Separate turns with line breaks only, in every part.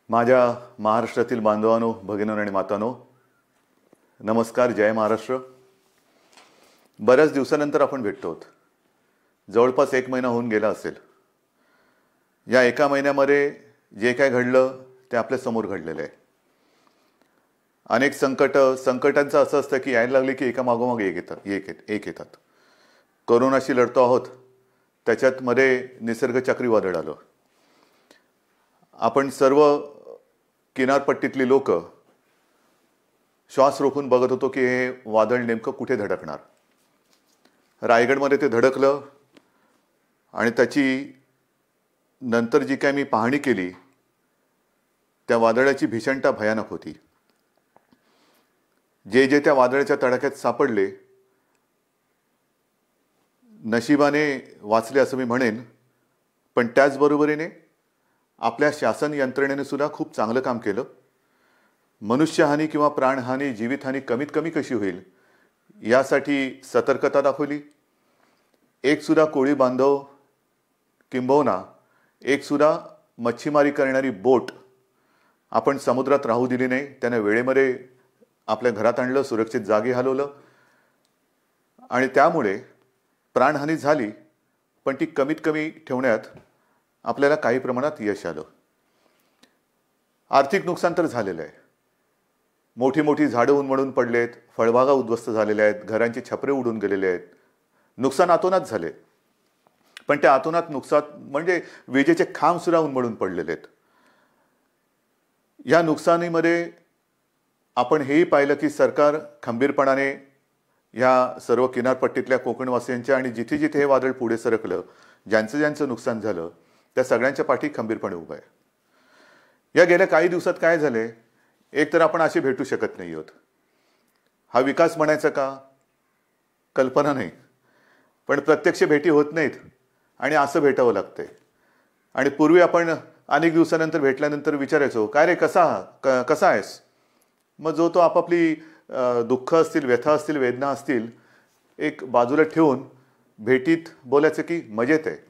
माझ्या महाराष्ट्रातील बांधवांनो, भगिनींनो आणि मातांनो, नमस्कार. जय महाराष्ट्र. बऱ्याच दिवसानंतर आपण भेटतो आहोत. जवळपास 1 महिना होऊन गेला असेल. या एका महिन्यामध्ये जे काय घडलं ते आपल्या समोर घडलेलं आहे. अनेक संकटांचं असं असतं की यायला लागले की एका मागोमाग एक येतात. कोरोनाशी लढतो आहोत, त्याच्यात मध्ये निसर्ग चक्रीवादळ आलं. आपण सर्व किनारपट्टीतली लोक श्वास रोखून बघत होतो की हे वादळ नेमकं कुठे धडकणार. रायगडमध्ये ते धडकलं आणि त्याची नंतर जी काय मी पाहणी केली त्या वादळाची भीषणता भयानक होती. जे त्या वादळाच्या तडाख्यात सापडले नशिबाने वाचले असं मी म्हणेन, पण त्याचबरोबरीने आपल्या शासन यंत्रणेने सुद्धा खूप चांगलं काम केलं. मनुष्यहानी किंवा प्राणहानी, जीवितहानी कमीत कमी कशी होईल यासाठी सतर्कता दाखवली. एक सुद्धा कोळी बांधव किंबहुना एक सुद्धा मच्छीमारी करणारी बोट आपण समुद्रात राहू दिली नाही. त्याने वेळेमध्ये आपल्या घरात आणलं, सुरक्षित जागी हलवलं आणि त्यामुळे प्राणहानी झाली, पण ती कमीत कमी ठेवण्यात आपल्याला काही प्रमाणात यश आलं. आर्थिक नुकसान तर झालेलं आहे. मोठी मोठी झाडं उन्मळून पडलेत, फळबागा उद्ध्वस्त झालेल्या आहेत, घरांची छपरे उडून गेलेले आहेत. नुकसान अतोनात झाले, पण त्या अतोनात नुकसान म्हणजे विजेचे खांब सुद्धा उन्मळून पडलेले आहेत. या नुकसानीमध्ये आपण हेही पाहिलं की सरकार खंबीरपणाने या सर्व किनारपट्टीतल्या कोकणवासियांच्या आणि जिथे जिथे हे वादळ पुढे सरकलं, ज्यांचं नुकसान झालं त्या सगळ्यांच्या पाठी खंबीरपणे उभं आहे. या गेल्या काही दिवसात काय झाले, एक तर आपण असे भेटू शकत नाही आहोत. हा विकास म्हणायचा का कल्पना नाही, पण प्रत्यक्ष भेटी होत नाहीत आणि असं भेटावं लागतंय. आणि पूर्वी आपण अनेक दिवसानंतर भेटल्यानंतर विचारायचो, काय रे कसा आहेस. मग जो तो आपापली दुःख असतील, व्यथा असतील, वेदना असतील एक बाजूला ठेवून भेटीत बोलायचं की मजेत आहे.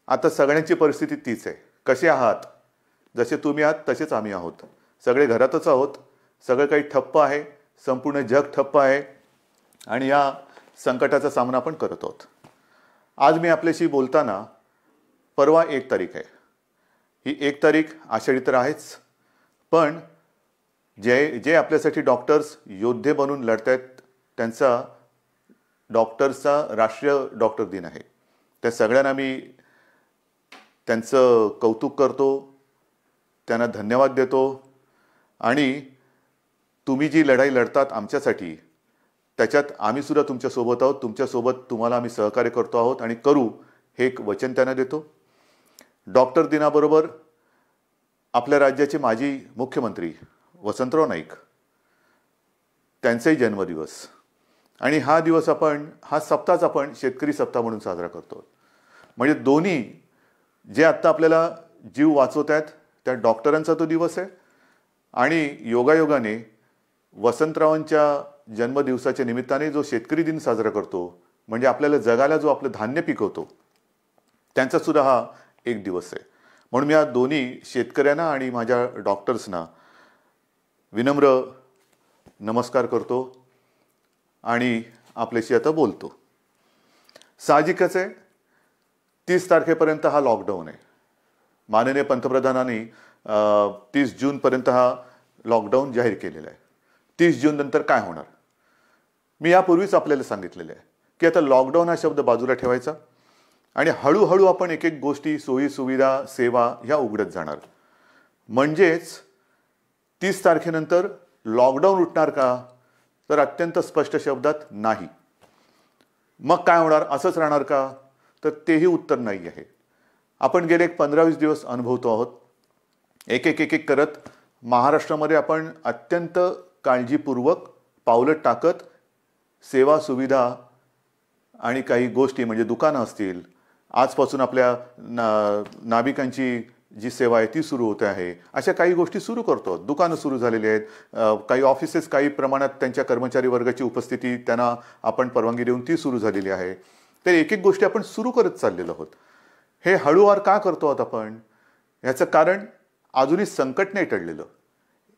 आता सगळ्यांची परिस्थिती तीच आहे. कसे आहात, जसे तुम्ही आहात तसेच आम्ही आहोत. सगळे घरातच आहोत. सगळं काही ठप्प आहे, संपूर्ण जग ठप्प आहे आणि या संकटाचा सामना आपण करत आहोत. आज मी आपल्याशी बोलताना परवा 1 तारीख आहे. ही 1 तारीख आषाढी तर आहेच, पण जे आपल्यासाठी डॉक्टर्स योद्धे बनून लढत आहेत त्यांचा डॉक्टर्सचा राष्ट्रीय डॉक्टर दिन आहे. त्या सगळ्यांना मी त्यांचं कौतुक करतो, त्यांना धन्यवाद देतो. आणि तुम्ही जी लढाई लढतात आमच्यासाठी, त्याच्यात आम्ही सुद्धा तुमच्यासोबत आहोत. तुमच्यासोबत तुम्हाला आम्ही सहकार्य करतो आहोत आणि करू हे एक वचन त्यांना देतो. डॉक्टर दिनाबरोबर आपल्या राज्याचे माजी मुख्यमंत्री वसंतराव नाईक त्यांचाही जन्मदिवस आणि हा सप्ताहच आपण शेतकरी सप्ताह म्हणून साजरा करतो. म्हणजे दोन्ही जे आत्ता आपल्याला जीव वाचवत आहेत त्या डॉक्टरांचा तो दिवस आहे आणि योगायोगाने वसंतरावांच्या जन्मदिवसाच्या निमित्ताने जो शेतकरी दिन साजरा करतो, म्हणजे आपल्याला जगाला जो आपलं धान्य पिकवतो त्यांचा सुद्धा हा एक दिवस आहे. म्हणून मी या दोन्ही शेतकऱ्यांना आणि माझ्या डॉक्टर्सना विनम्र नमस्कार करतो आणि आपल्याशी आता बोलतो. साहजिकच आहे 30 तारखेपर्यंत हा लॉकडाऊन आहे. माननीय पंतप्रधानांनी 30 जूनपर्यंत हा लॉकडाऊन जाहीर केलेला आहे. 30 जून नंतर काय होणार, मी यापूर्वीच आपल्याला सांगितलेलं आहे की आता लॉकडाऊन हा शब्द बाजूला ठेवायचा आणि हळूहळू आपण एक एक गोष्टी, सोयी सुविधा, सेवा ह्या उघडत जाणार. म्हणजेच 30 तारखेनंतर लॉकडाऊन उठणार का, तर अत्यंत स्पष्ट शब्दात नाही. मग काय होणार, असंच राहणार का, तर तेही उत्तर नाही आहे. आपण गेले 15-20 दिवस अनुभवतो आहोत. एक एक करत महाराष्ट्रामध्ये आपण अत्यंत काळजीपूर्वक पावलं टाकत सेवा सुविधा आणि काही गोष्टी म्हणजे दुकानं असतील, आजपासून आपल्या नाभिकांची जी सेवा आहे ती सुरू होते आहे, अशा काही गोष्टी सुरू करतो. दुकानं सुरू झालेली आहेत, काही ऑफिसेस काही प्रमाणात त्यांच्या कर्मचारी वर्गाची उपस्थिती त्यांना आपण परवानगी देऊन ती सुरू झालेली आहे. तर एक एक गोष्टी आपण सुरू करत चाललेलो आहोत. हे हळूवार का करतो आहोत आपण, याचं कारण अजूनही संकट नाही टळलेलं.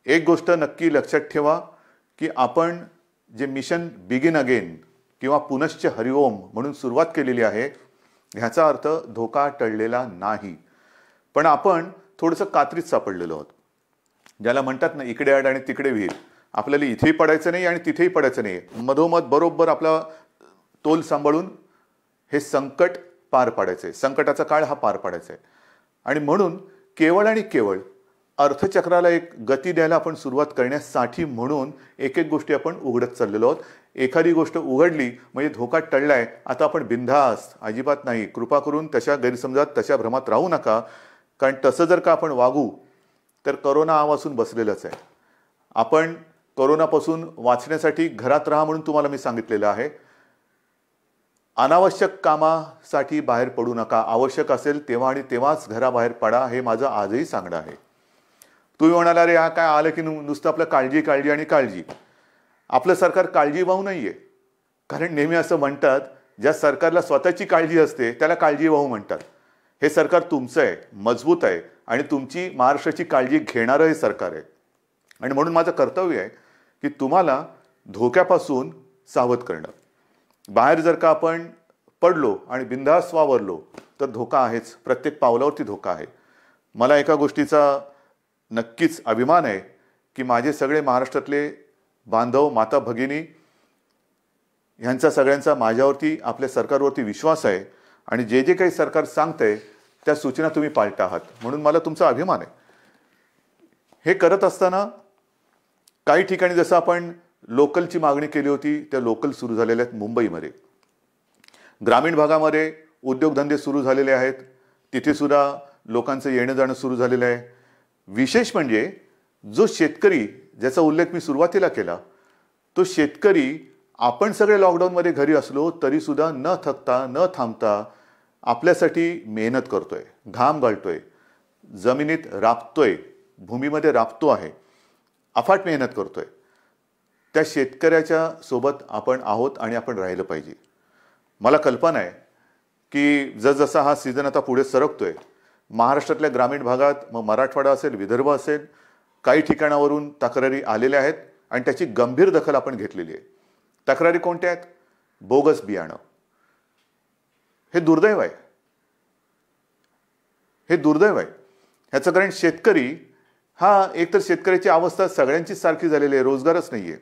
एक गोष्ट नक्की लक्षात ठेवा की आपण जे मिशन बिगिन अगेन किंवा पुनश्च हरिओम म्हणून सुरुवात केलेली आहे, ह्याचा अर्थ धोका टळलेला नाही, पण आपण थोडंसं कात्रीत सापडलेलो आहोत. ज्याला म्हणतात ना, इकडे आड आणि तिकडे विहीर. आपल्याला इथेही पडायचं नाही आणि तिथेही पडायचं नाही, मधोमध बरोबर आपला तोल सांभाळून हे संकट पार पाडायचंय, संकटाचा काळ हा पार पाडायचा आहे. आणि म्हणून केवळ आणि केवळ अर्थचक्राला एक गती द्यायला आपण सुरुवात करण्यासाठी म्हणून एक एक गोष्टी आपण उघडत चाललेलो आहोत. एखादी गोष्ट उघडली म्हणजे धोका टळलाय, आता आपण बिनधास्त, अजिबात नाही. कृपा करून तशा गैरसमजात, तशा भ्रमात राहू नका, कारण तसं जर का आपण वागू तर करोना आवासून बसलेलंच आहे. आपण करोनापासून वाचण्यासाठी घरात राहा म्हणून तुम्हाला मी सांगितलेलं आहे. अनावश्यक कामासाठी बाहेर पडू नका. आवश्यक असेल तेव्हा आणि तेव्हाच घराबाहेर पडा, हे माझं आजही सांगणं आहे. तुम्ही म्हणाला, अरे हा काय आलं की नुसतं आपलं काळजी काळजी आणि काळजी. आपलं सरकार काळजीवाहू नाहीये, कारण नेहमी असं म्हणतात, ज्या सरकारला स्वतःची काळजी असते त्याला काळजीवाहू म्हणतात. हे सरकार तुमचं आहे, मजबूत आहे आणि तुमची महाराष्ट्राची काळजी घेणारं हे सरकार आहे. आणि म्हणून माझं कर्तव्य आहे की तुम्हाला धोक्यापासून सावध करणं. बाहेर जर का आपण पडलो आणि बिनधास्त वावरलो तर धोका आहेच, प्रत्येक पावलावरती धोका आहे. मला एका गोष्टीचा नक्कीच अभिमान आहे की माझे सगळे महाराष्ट्रातले बांधव, माता भगिनी ह्यांचा सगळ्यांचा माझ्यावरती, आपल्या सरकारवरती विश्वास आहे आणि जे जे काही सरकार सांगतंय त्या सूचना तुम्ही पाळता आहात, म्हणून मला तुमचा अभिमान आहे. हे करत असताना काही ठिकाणी जसं आपण लोकलची मागणी केली होती, त्या लोकल सुरू झालेल्या आहेत. मुंबईमध्ये ग्रामीण भागामध्ये उद्योगधंदे सुरू झालेले आहेत, तिथे सुद्धा लोकांचं येणं जाणं सुरू झालेलं आहे. विशेष म्हणजे जो शेतकरी, ज्याचा उल्लेख मी सुरुवातीला केला, तो शेतकरी आपण सगळे लॉकडाऊनमध्ये घरी असलो तरी सुद्धा न थकता, न थांबता आपल्यासाठी मेहनत करतोय, घाम गाळतोय, जमिनीत राबतोय, भूमीमध्ये राबतो आहे, अफाट मेहनत करतोय. त्या शेतकऱ्याच्या सोबत आपण आहोत आणि आपण राहिलं पाहिजे. मला कल्पना आहे की जसजसा हा सीझन आता पुढे सरकतोय, महाराष्ट्रातल्या ग्रामीण भागात, मग मराठवाडा असेल, विदर्भ असेल, काही ठिकाणावरून तक्रारी आलेल्या आहेत आणि त्याची गंभीर दखल आपण घेतलेली आहे. तक्रारी कोणत्या आहेत? बोगस बियाणं. हे दुर्दैव आहे, हे दुर्दैव आहे. ह्याचं कारण शेतकरी हा, एकतर शेतकऱ्याची अवस्था सगळ्यांचीच सारखी झालेली आहे, रोजगारच नाहीये.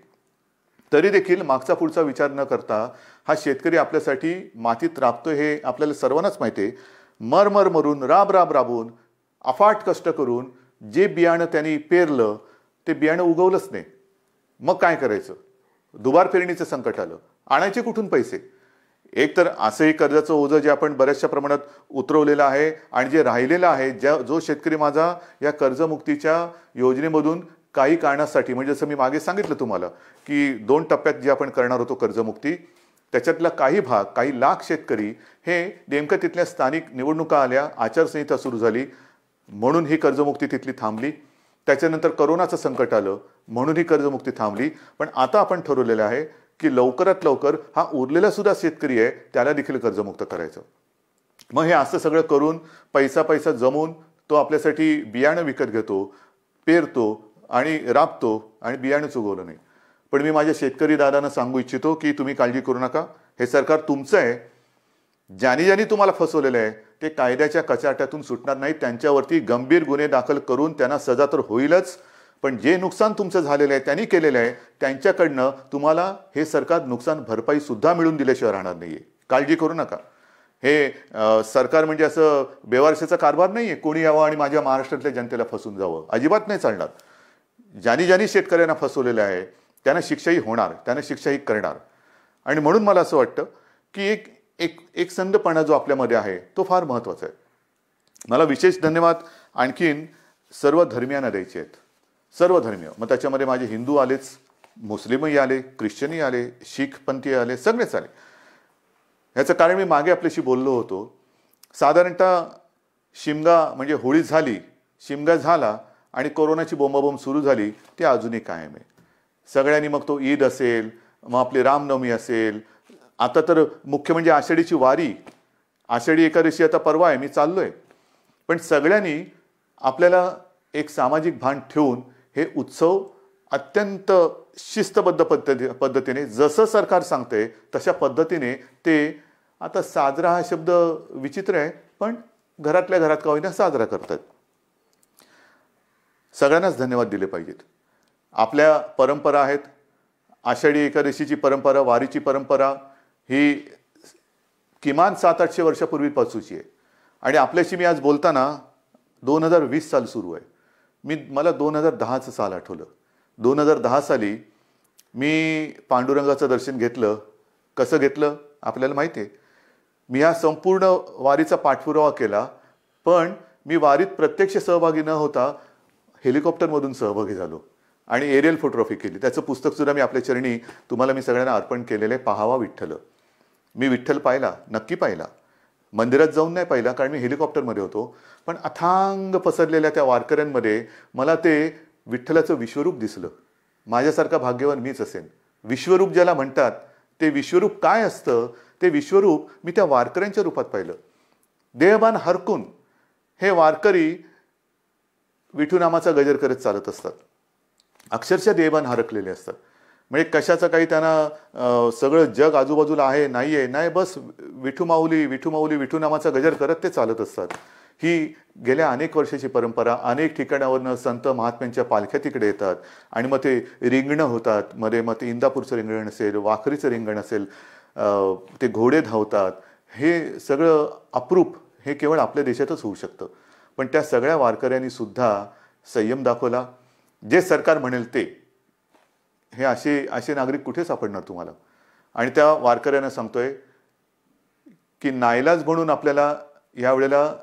तरी देखील मागचा पुढचा विचार न करता हा शेतकरी आपल्यासाठी मातीत राबतोय, हे आपल्याला सर्वांनाच माहिती आहे. मरमर मरून, राबून, अफाट कष्ट करून जे बियाणं त्यांनी पेरलं ते बियाणं उगवलंच नाही. मग काय करायचं? दुबार पेरणीचं संकट आलं, आणायचे कुठून पैसे? एक तर असंही कर्जाचं ओझं जे आपण बऱ्याचशा प्रमाणात उतरवलेलं आहे आणि जे राहिलेलं आहे, जो शेतकरी माझा या कर्जमुक्तीच्या योजनेमधून काही कारणासाठी, म्हणजे जसं मी मागे सांगितलं तुम्हाला की 2 टप्प्यात जे आपण करणार होतो कर्जमुक्ती, त्याच्यातला काही भाग, काही लाख शेतकरी हे नेमकं तिथल्या स्थानिक निवडणुका आल्या, आचारसंहिता सुरू झाली म्हणून ही कर्जमुक्ती तिथली थांबली. त्याच्यानंतर करोनाचं संकट आलं म्हणून ही कर्जमुक्ती थांबली. पण आता आपण ठरवलेलं आहे की लवकरात लवकर हा उरलेला सुद्धा शेतकरी आहे त्याला देखील कर्जमुक्त करायचं. मग हे असं सगळं करून पैसा जमवून तो आपल्यासाठी बियाणं विकत घेतो, पेरतो आणि राबतो आणि बियाणंच उगवलं नाही. पण मी माझ्या शेतकरी दादांना सांगू इच्छितो की तुम्ही काळजी करू नका, हे सरकार तुमचं आहे. ज्यांनी तुम्हाला फसवलेलं आहे ते कायद्याच्या कचाट्यातून सुटणार नाही. त्यांच्यावरती गंभीर गुन्हे दाखल करून त्यांना सजा तर होईलच, पण जे नुकसान तुमचं झालेलं आहे, त्यांनी केलेलं आहे, त्यांच्याकडनं तुम्हाला हे सरकार नुकसान भरपाई सुद्धा मिळून दिल्याशिवाय राहणार नाहीये. काळजी करू नका. हे सरकार म्हणजे असं बेवारशाचा कारभार नाहीये, कोणी यावं आणि माझ्या महाराष्ट्रातल्या जनतेला फसवून जावं, अजिबात नाही चालणार. ज्यांनी शेतकऱ्यांना फसवलेलं आहे त्यांना शिक्षाही होणार, त्यांना शिक्षाही करणार. आणि म्हणून मला असं वाटतं की एक संधपणा जो आपल्यामध्ये आहे तो फार महत्त्वाचा आहे. मला विशेष धन्यवाद आणखीन सर्व धर्मियांना द्यायचे आहेत, सर्व धर्मीय. मग त्याच्यामध्ये माझे हिंदू आलेच, मुस्लिमही आले, ख्रिश्चनही आले, शीख पंथी आले, सगळेच आले. ह्याचं कारण मी मागे आपल्याशी बोललो होतो. साधारणतः शिमगा म्हणजे होळी झाली, शिमगा झाला आणि कोरोनाची बोंबाबोंब सुरू झाली, ती अजूनही कायम आहे. सगळ्यांनी, मग तो ईद असेल, मग आपली रामनवमी असेल, आता तर मुख्य म्हणजे आषाढीची वारी, आषाढी एकादशी आता परवा आहे, मी चाललोय. पण सगळ्यांनी आपल्याला एक सामाजिक भान ठेवून हे उत्सव अत्यंत शिस्तबद्ध पद्धतीने जसं सरकार सांगते तशा पद्धतीने ते आता साजरा हा शब्द विचित्र आहे, पण घरातल्या घरात का होईना साजरा करतात. सगळ्यांनाच धन्यवाद दिले पाहिजेत. आपल्या परंपरा आहेत. आषाढी एकादशीची परंपरा, वारीची परंपरा ही किमान 700-800 वर्षापूर्वीपासूनची आहे. आणि आपल्याशी मी आज बोलताना 2020 साल सुरू आहे. मला 2010चं साल आठवलं. 2010 साली मी पांडुरंगाचं दर्शन घेतलं. कसं घेतलं आपल्याला माहिती आहे. मी हा संपूर्ण वारीचा पाठपुरावा केला, पण मी वारीत प्रत्यक्ष सहभागी न होता हेलिकॉप्टरमधून सहभागी झालो आणि एरियल फोटोग्राफी केली. त्याचं पुस्तकसुद्धा मी आपल्या चरणी तुम्हाला मी सगळ्यांना अर्पण केलेलं आहे. पाहावा विठ्ठल. मी विठ्ठल पाहिला, नक्की पाहिला. मंदिरात जाऊन नाही पाहिला कारण मी हेलिकॉप्टरमध्ये होतो, पण अथांग पसरलेल्या त्या वारकऱ्यांमध्ये मला ते विठ्ठलाचं विश्वरूप दिसलं. माझ्यासारखा भाग्यवान मीच असेन. विश्वरूप ज्याला म्हणतात ते विश्वरूप काय असतं ते विश्वरूप मी त्या वारकऱ्यांच्या रूपात पाहिलं. देहभान हरकून हे वारकरी विठू नामाचा गजर करत चालत असतात. अक्षरशः देहभान हरकलेले असतात. म्हणजे कशाचं काही त्यांना सगळं जग आजूबाजूला आहे नाही, बस विठू माऊली विठू माऊली विठू नामाचा गजर करत ते चालत असतात. ही गेल्या अनेक वर्षाची परंपरा. अनेक ठिकाणावरनं संत महात्म्यांच्या पालख्या तिकडे येतात आणि मग ते रिंगणं होतात. मग ते इंदापूरचं रिंगण असेल, वाखरीचं रिंगण असेल, ते घोडे धावतात. हे सगळं अप्रूप हे केवळ आपल्या देशातच होऊ शकतं. पण त्या सगळ्या वारकऱ्यांनी सुद्धा संयम दाखवला. जे सरकार म्हणेल ते. हे असे नागरिक कुठे सापडणार तुम्हाला. आणि त्या वारकऱ्यांना सांगतोय की नाईलाज म्हणून आपल्याला यावेळेला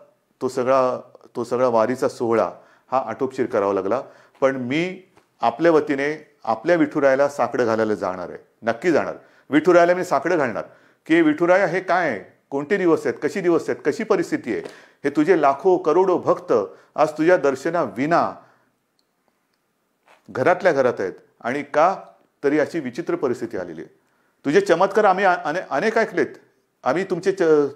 तो सगळा वारीचा सोहळा हा आटोपशीर करावा लागला. पण मी आपल्या वतीने आपल्या विठुरायाला साकडं घालायला जाणार आहे. नक्की जाणार. विठुरायाला मी साकडं घालणार की विठुराया हे काय आहे, कोणते दिवस आहेत, कशी दिवस आहेत, कशी परिस्थिती आहे. हे तुझे लाखो करोडो भक्त आज तुझ्या दर्शना विना घरातल्या घरात आहेत. आणि का तरी अशी विचित्र परिस्थिती आलेली आहे. तुझे चमत्कार आम्ही अनेक ऐकलेत. आम्ही तुमचे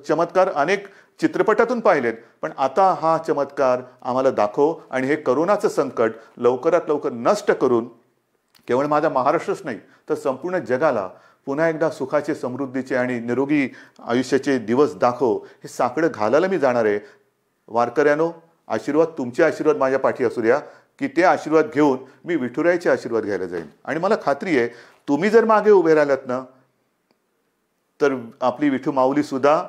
चमत्कार अनेक चित्रपटातून पाहिलेत. पण आता हा चमत्कार आम्हाला दाखव आणि हे करोनाचं संकट लवकरात लवकर नष्ट करून केवळ माझा महाराष्ट्रच नाही तर संपूर्ण जगाला पुन्हा एकदा सुखाचे, समृद्धीचे आणि निरोगी आयुष्याचे दिवस दाखव. हे साकडं घालायला मी जाणार आहे. वारकऱ्यानो, आशीर्वाद, तुमचे आशीर्वाद माझ्या पाठी असू द्या की ते आशीर्वाद घेऊन मी विठुरायाचे आशीर्वाद घ्यायला जाईन. आणि मला खात्री आहे तुम्ही जर मागे उभे राहिलात ना तर आपली विठू माऊली सुद्धा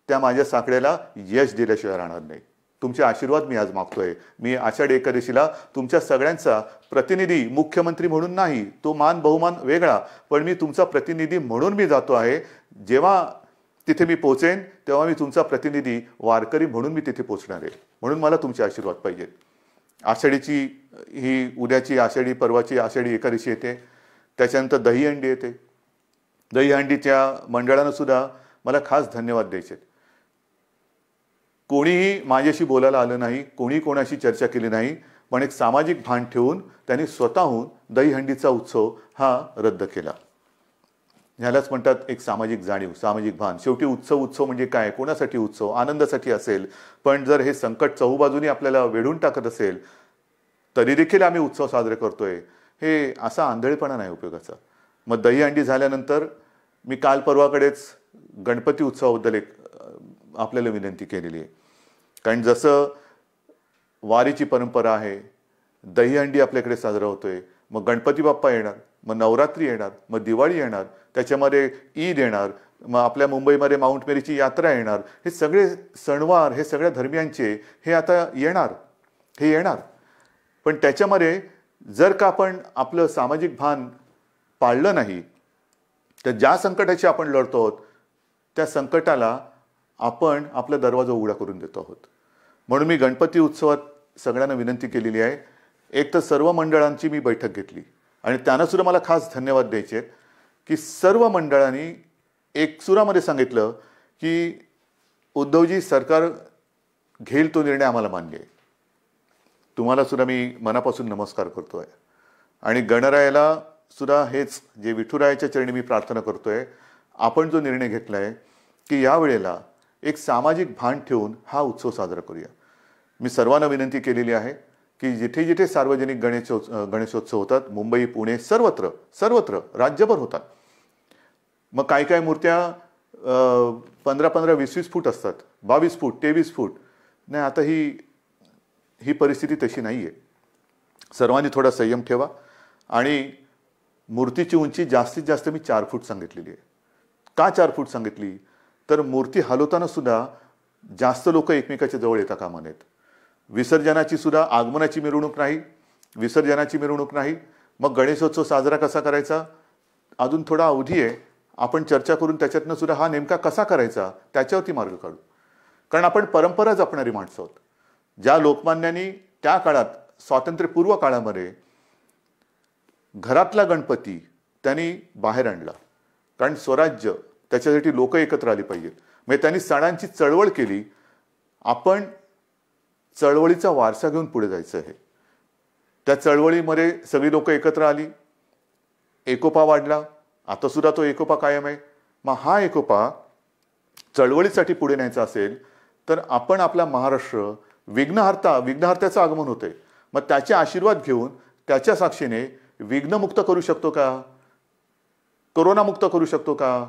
त्या माझ्या साकड्याला यश दिल्याशिवाय राहणार नाही. तुमचे आशीर्वाद मी आज मागतोय. मी आषाढी एकादशीला तुमच्या सगळ्यांचा प्रतिनिधी, मुख्यमंत्री म्हणून नाही, तो मान बहुमान वेगळा, पण मी तुमचा प्रतिनिधी म्हणून मी जातो आहे. जेव्हा तिथे मी पोहोचेन तेव्हा मी तुमचा प्रतिनिधी वारकरी म्हणून मी तिथे पोहोचणार आहे. म्हणून मला तुमचे आशीर्वाद पाहिजेत. आषाढीची ही उद्याची आषाढी परवाची आषाढी एकादशी येते. त्याच्यानंतर दहीहंडी येते. दहीहंडीच्या मंडळानं सुद्धा मला खास धन्यवाद द्यायचे. कोणीही माझ्याशी बोलायला आलं नाही, कोणी कोणाशी चर्चा केली नाही, पण एक सामाजिक भान ठेवून त्यांनी स्वतःहून दहीहंडीचा उत्सव हा रद्द केला. ह्यालाच म्हणतात एक सामाजिक जाणीव, सामाजिक भान. शेवटी उत्सव म्हणजे काय, कोणासाठी उत्सव, आनंदासाठी असेल. पण जर हे संकट चहूबाजूनी आपल्याला वेढून टाकत असेल तरी देखील आम्ही उत्सव साजरे करतोय, हे असा आंधळेपणा नाही उपयोगाचा. मग दहीहंडी झाल्यानंतर मी काल परवाकडेच गणपती उत्सवाबद्दल एक आपल्याला विनंती केलेली आहे. कारण जसं वारीची परंपरा आहे, दहीहंडी आपल्याकडे साजरा होतोय, मग गणपती बाप्पा येणार, मग नवरात्री येणार, मग दिवाळी येणार, त्याच्यामध्ये ईद येणार, मग आपल्या मुंबईमध्ये माउंट मेरीची यात्रा येणार. हे सगळे सणवार हे सगळ्या धर्मियांचे हे आता येणार. पण त्याच्यामध्ये जर का आपण आपलं सामाजिक भान पाळलं नाही तर ज्या संकटाशी आपण लढतो आहोत त्या संकटाला आपण आपला दरवाजा उघडा करून देतो आहोत. म्हणून मी गणपती उत्सवात सगळ्यांना विनंती केलेली आहे. एक तर सर्व मंडळांची मी बैठक घेतली आणि त्यांना सुद्धा मला खास धन्यवाद द्यायचे की सर्व मंडळांनी एक सुरामध्ये सांगितलं की उद्धवजी, सरकार घेईल तो निर्णय आम्हाला मान्य आहे. तुम्हाला सुद्धा मी मनापासून नमस्कार करतोय. आणि गणरायाला सुद्धा हेच जे विठुरायाच्या चरणी मी प्रार्थना करतोय, आपण जो निर्णय घेतला आहे की यावेळेला एक सामाजिक भान ठेवून हा उत्सव साजरा करूया. मी सर्वांना विनंती केलेली आहे की जिथे जिथे सार्वजनिक गणेशोत्सव होतात, मुंबई, पुणे, सर्वत्र सर्वत्र राज्यभर होतात. मग काही काही मूर्त्या 15-15, 20-20 फूट असतात, 22 फूट, 23 फूट. नाही, आता ही परिस्थिती तशी नाही आहे. सर्वांनी थोडा संयम ठेवा. आणि मूर्तीची उंची जास्तीत जास्त मी 4 फूट सांगितलेली आहे. का 4 फूट सांगितली? तर मूर्ती हलवताना सुद्धा जास्त लोक एकमेकाच्या जवळ येता कामा नयेत. विसर्जनाची सुद्धा आगमनाची मिरवणूक नाही, विसर्जनाची मिरवणूक नाही. मग गणेशोत्सव साजरा कसा करायचा? अजून थोडा अवधी आहे. आपण चर्चा करून त्याच्यातनं सुद्धा हा नेमका कसा करायचा त्याच्यावरती मार्ग काढू. कारण आपण परंपरा जपणारी माणसं आहोत. ज्या लोकमान्यांनी त्या काळात, स्वातंत्र्यपूर्व काळामध्ये घरातला गणपती त्यांनी बाहेर आणला, कारण स्वराज्य, त्याच्यासाठी लोक एकत्र आली पाहिजेत. म्हणजे त्यांनी सणांची चळवळ केली. आपण चळवळीचा वारसा घेऊन पुढे जायचं आहे. त्या चळवळीमध्ये सगळी लोक एकत्र आली, एकोपा वाढला. आता सुद्धा तो एकोपा कायम आहे. मग हा एकोपा चळवळीसाठी पुढे न्यायचा असेल तर आपण आपला महाराष्ट्र विघ्नहर्त्याचं आगमन होतंय, मग त्याचे आशीर्वाद घेऊन त्याच्या साक्षीने विघ्नमुक्त करू शकतो का, कोरोनामुक्त करू शकतो का,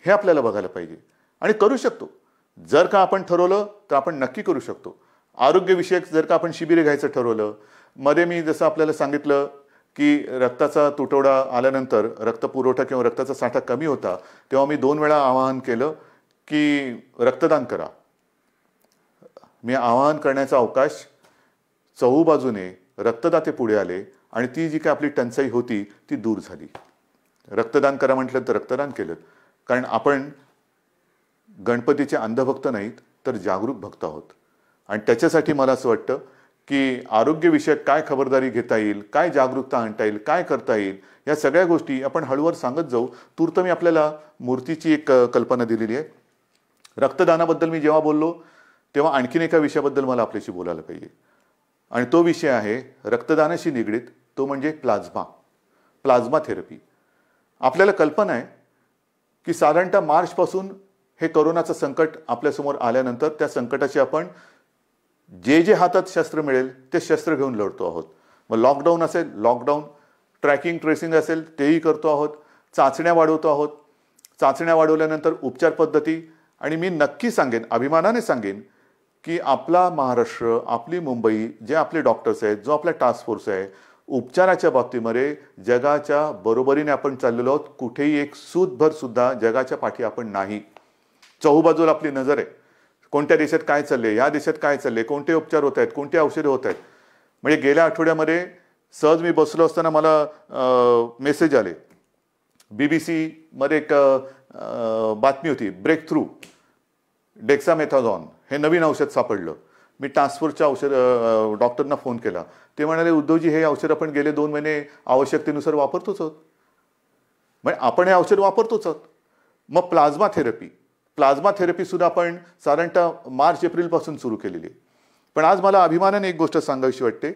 हे आपल्याला बघायला पाहिजे. आणि करू शकतो. जर का आपण ठरवलं तर आपण नक्की करू शकतो. आरोग्यविषयक जर का आपण शिबिरे घ्यायचं ठरवलं, मध्ये मी जसं आपल्याला सांगितलं की रक्ताचा तुटवडा आल्यानंतर रक्तपुरवठा किंवा रक्ताचा साठा कमी होता, तेव्हा मी 2 वेळा आवाहन केलं की रक्तदान करा. मी आवाहन करण्याचा अवकाश चहूबाजूने रक्तदाते पुढे आले आणि ती जी काय आपली टंचाई होती ती दूर झाली. रक्तदान करा म्हटलं तर रक्तदान केलं. कारण आपण गणपतीचे अंधभक्त नाहीत तर जागरूक भक्त आहोत. आणि त्याच्यासाठी मला असं वाटतं की आरोग्यविषयक काय खबरदारी घेता येईल, काय जागरूकता आणता येईल, काय करता येईल, या सगळ्या गोष्टी आपण हळूवार सांगत जाऊ. तूर्त मी आपल्याला मूर्तीची एक कल्पना दिलेली आहे. रक्तदानाबद्दल मी जेव्हा बोललो तेव्हा आणखीन एका विषयाबद्दल मला आपल्याशी बोलायला पाहिजे. आणि तो विषय आहे रक्तदानाशी निगडीत, तो म्हणजे प्लाझ्मा थेरपी. आपल्याला कल्पना आहे की साधारणतः मार्चपासून हे कोरोनाचं संकट आपल्यासमोर आल्यानंतर त्या संकटाची आपण जे हातात शस्त्र मिळेल ते शस्त्र घेऊन लढतो आहोत. मग लॉकडाऊन असेल, लॉकडाऊन, ट्रॅकिंग ट्रेसिंग असेल तेही करतो आहोत, चाचण्या वाढवतो आहोत. चाचण्या वाढवल्यानंतर उपचार पद्धती. आणि मी नक्की सांगेन, अभिमानाने सांगेन की आपला महाराष्ट्र, आपली मुंबई, जे आपले डॉक्टर्स आहेत, जो आपला टास्क फोर्स आहे, उपचाराच्या बाबतीमध्ये जगाच्या बरोबरीने आपण चाललेलो आहोत. कुठेही एक सूतभर सुद्धा जगाच्या पाठी आपण नाही. चहूबाजूला आपली नजर आहे. कोणत्या देशात काय चाललंय, या देशात काय चाललंय, कोणते उपचार होत आहेत, कोणते औषधे होत आहेत. म्हणजे गेल्या आठवड्यामध्ये सहज मी बसलो असताना मला मेसेज आले. BBC मध्ये एक बातमी होती, ब्रेक थ्रू डेक्सामेथाझॉन हे नवीन औषध सापडलं. मी टास्क फोर्सच्या डॉक्टरना फोन केला. ते म्हणाले, उद्धवजी हे औषध आपण गेले 2 महिने आवश्यकतेनुसार वापरतोच आहोत. म्हणजे आपण हे औषध वापरतोच आहोत. मग प्लाझ्मा थेरपी सुद्धा आपण साधारणतः मार्च-एप्रिलपासून सुरू केलेली आहे. पण आज मला अभिमानाने एक गोष्ट सांगावीशी वाटते